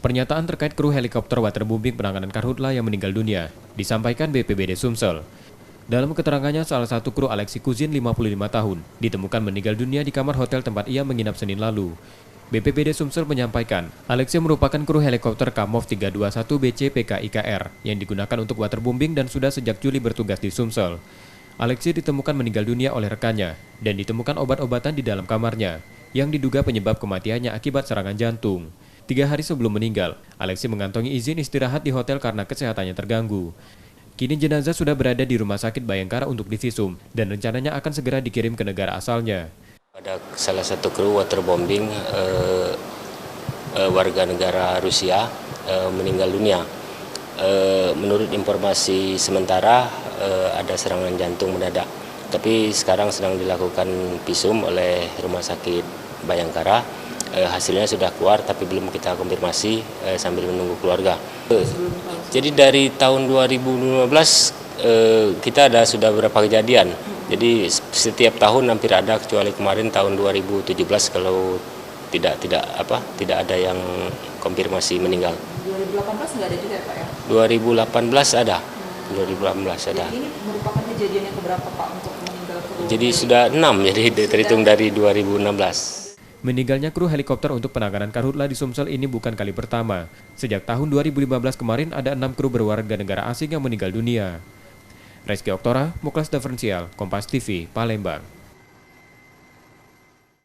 Pernyataan terkait kru helikopter waterbombing penanganan Karhutla yang meninggal dunia disampaikan BPBD Sumsel. Dalam keterangannya, salah satu kru Alexi Kuzin 55 tahun ditemukan meninggal dunia di kamar hotel tempat ia menginap Senin lalu. BPBD Sumsel menyampaikan, Alexi merupakan kru helikopter Kamov 321 BC PKIKR yang digunakan untuk waterbombing dan sudah sejak Juli bertugas di Sumsel. Alexi ditemukan meninggal dunia oleh rekannya dan ditemukan obat-obatan di dalam kamarnya yang diduga penyebab kematiannya akibat serangan jantung. 3 hari sebelum meninggal, Alexi mengantongi izin istirahat di hotel karena kesehatannya terganggu. Kini jenazah sudah berada di Rumah Sakit Bayangkara untuk divisum dan rencananya akan segera dikirim ke negara asalnya. Ada salah satu kru waterbombing warga negara Rusia meninggal dunia. Menurut informasi sementara ada serangan jantung mendadak. Tapi sekarang sedang dilakukan visum oleh Rumah Sakit Bayangkara. Hasilnya sudah keluar tapi belum kita konfirmasi sambil menunggu keluarga. Jadi dari tahun 2015 kita sudah beberapa kejadian. Jadi setiap tahun hampir ada kecuali kemarin tahun 2017 kalau tidak ada yang konfirmasi meninggal. 2018 nggak ada juga ya Pak ya? 2018 ada. 2018 ada. Jadi ini merupakan kejadian yang keberapa Pak untuk meninggal kru? Jadi sudah 6 jadi terhitung dari 2016. Meninggalnya kru helikopter untuk penanganan Karhutla di Sumsel ini bukan kali pertama. Sejak tahun 2015 kemarin ada 6 kru berwarga negara asing yang meninggal dunia. Reski Oktora, Muklas Diferensial, Kompas TV, Palembang.